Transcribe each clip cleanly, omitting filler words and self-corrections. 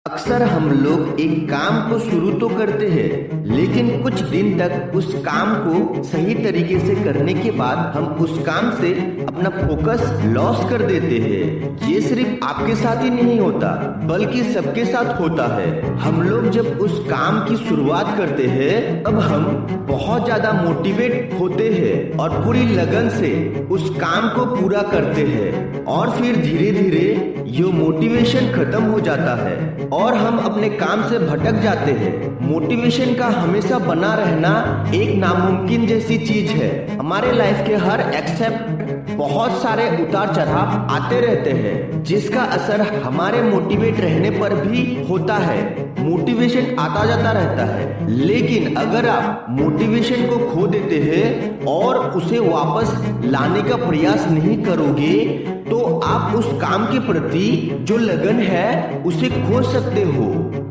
अक्सर हम लोग एक काम को शुरू तो करते हैं, लेकिन कुछ दिन तक उस काम को सही तरीके से करने के बाद हम उस काम से अपना फोकस लॉस कर देते हैं। ये सिर्फ आपके साथ ही नहीं होता, बल्कि सबके साथ होता है। हम लोग जब उस काम की शुरुआत करते हैं, तब हम बहुत ज्यादा मोटिवेट होते हैं और पूरी लगन से उस काम को पूरा करते हैं, और फिर धीरे धीरे ये मोटिवेशन खत्म हो जाता है और हम अपने काम से भटक जाते हैं। मोटिवेशन का हमेशा बना रहना एक नामुमकिन जैसी चीज है। हमारे लाइफ के हर एक्सेप्ट बहुत सारे उतार चढ़ाव आते रहते हैं, जिसका असर हमारे मोटिवेट रहने पर भी होता है। मोटिवेशन आता जाता रहता है, लेकिन अगर आप मोटिवेशन को खो देते हैं और उसे वापस लाने का प्रयास नहीं करोगे, तो आप उस काम के प्रति जो लगन है उसे खो सकते हो।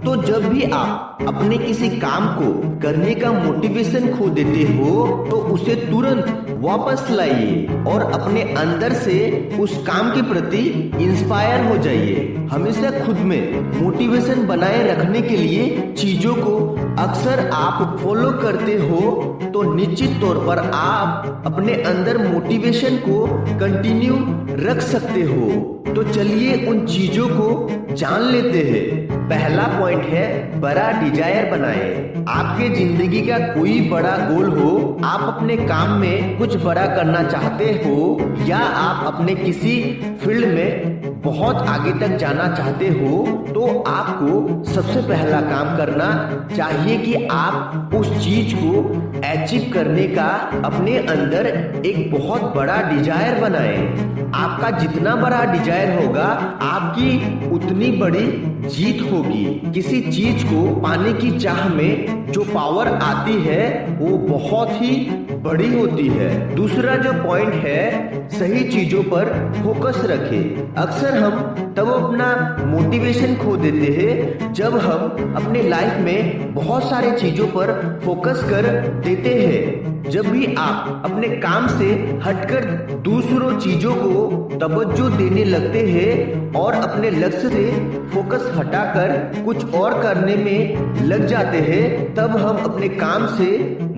तो जब भी आप अपने किसी काम को करने का मोटिवेशन खो देते हो, तो उसे तुरंत वापस लाइए और अपने अंदर से उस काम के प्रति इंस्पायर हो जाइए। हमेशा खुद में मोटिवेशन बनाए रखने के लिए चीजों को अक्सर आप फॉलो करते हो, तो निश्चित तौर पर आप अपने अंदर मोटिवेशन को कंटिन्यू रख सकते हो। तो चलिए उन चीजों को जान लेते हैं। पहला पॉइंट है, बड़ा डिजायर बनाएं। आपके जिंदगी का कोई बड़ा गोल हो, आप अपने काम में कुछ बड़ा करना चाहते हो, या आप अपने किसी फील्ड में बहुत आगे तक जाना चाहते हो, तो आपको सबसे पहला काम करना चाहिए कि आप उस चीज को अचीव करने का अपने अंदर एक बहुत बड़ा डिजायर बनाएं। आपका जितना बड़ा डिजायर होगा, आपकी उतनी बड़ी जीत होगी। किसी चीज को पाने की चाह में जो पावर आती है वो बहुत ही बड़ी होती है। दूसरा जो पॉइंट है, सही चीजों पर फोकस रखें। अक्सर हम तब अपना मोटिवेशन खो देते हैं जब हम अपने लाइफ में बहुत सारे चीजों पर फोकस कर देते हैं। जब भी आप अपने काम से हटकर दूसरों चीजों को तवज्जो देने लगते हैं और अपने लक्ष्य से फोकस हटाकर कुछ और करने में लग जाते हैं, तब हम अपने काम से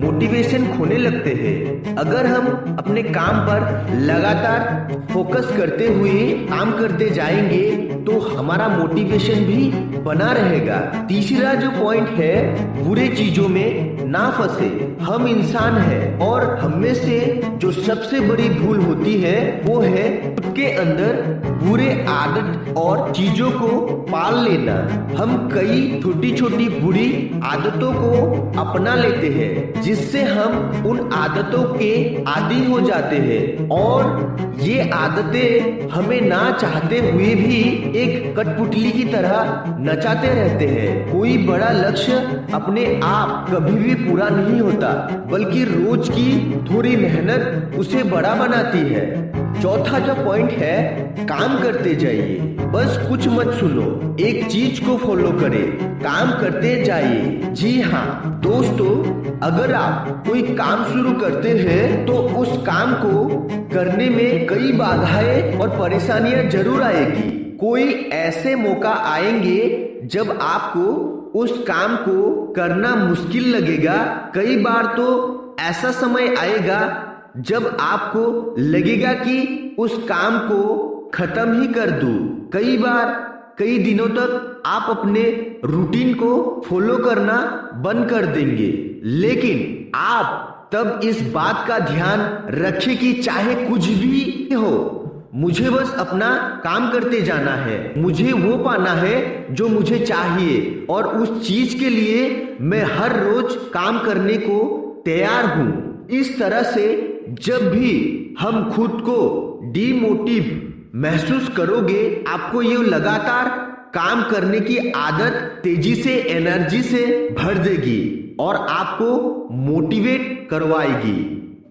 मोटिवेशन खोने लगते हैं। अगर हम अपने काम पर लगातार फोकस करते हुए काम करते जाएंगे, तो हमारा मोटिवेशन भी बना रहेगा। तीसरा जो पॉइंट है, बुरे चीजों में ना फंसे। हम इंसान हैं और हमें से जो सबसे बड़ी भूल होती है वो है खुद के अंदर बुरे आदत और चीजों को पाल लेना। हम कई छोटी छोटी बुरी आदतों को अपना लेते हैं, जिससे हम उन आदतों के आदी हो जाते हैं, और ये आदतें हमें ना चाहते हुए भी एक कठपुतली की तरह नचाते रहते हैं। कोई बड़ा लक्ष्य अपने आप कभी भी पूरा नहीं होता, बल्कि रोज की थोड़ी मेहनत उसे बड़ा बनाती है। चौथा जो पॉइंट है, काम करते जाइए, बस कुछ मत सुनो, एक चीज को फॉलो करें, काम करते जाइए। जी हाँ दोस्तों, अगर आप कोई काम शुरू करते हैं तो उस काम को करने में कई बाधाएं और परेशानियां जरूर आएगी। कोई ऐसे मौका आएंगे जब आपको उस काम को करना मुश्किल लगेगा। कई बार तो ऐसा समय आएगा जब आपको लगेगा कि उस काम को खत्म ही कर दूं। कई बार कई दिनों तक आप अपने रूटीन को फॉलो करना बंद कर देंगे, लेकिन आप तब इस बात का ध्यान रखें कि चाहे कुछ भी हो, मुझे बस अपना काम करते जाना है, मुझे वो पाना है जो मुझे चाहिए, और उस चीज के लिए मैं हर रोज काम करने को तैयार हूँ। इस तरह से जब भी हम खुद को डिमोटिव महसूस करोगे, आपको ये लगातार काम करने की आदत तेजी से एनर्जी से भर देगी और आपको मोटिवेट करवाएगी।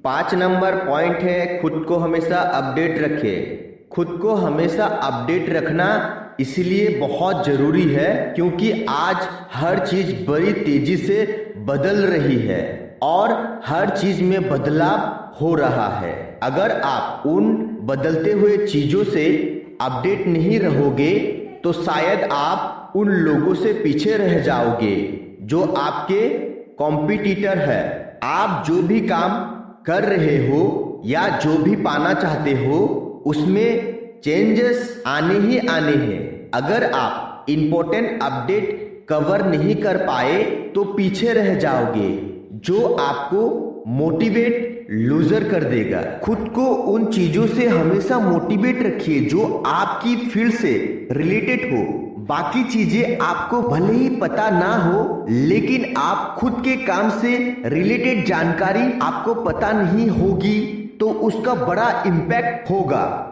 5 नंबर पॉइंट है, खुद को हमेशा अपडेट रखें। खुद को हमेशा अपडेट रखना इसलिए बहुत जरूरी है क्योंकि आज हर चीज बड़ी तेजी से बदल रही है और हर चीज में बदलाव हो रहा है। अगर आप उन बदलते हुए चीजों से अपडेट नहीं रहोगे, तो शायद आप उन लोगों से पीछे रह जाओगे जो आपके कॉम्पिटिटर है। आप जो भी काम कर रहे हो या जो भी पाना चाहते हो उसमें चेंजेस आने ही आने हैं। अगर आप इंपॉर्टेंट अपडेट कवर नहीं कर पाए तो पीछे रह जाओगे, जो आपको मोटिवेट लूजर कर देगा। खुद को उन चीजों से हमेशा मोटिवेट रखिए जो आपकी फील्ड से रिलेटेड हो। बाकी चीजें आपको भले ही पता ना हो, लेकिन आप खुद के काम से रिलेटेड जानकारी आपको पता नहीं होगी तो उसका बड़ा इम्पैक्ट होगा।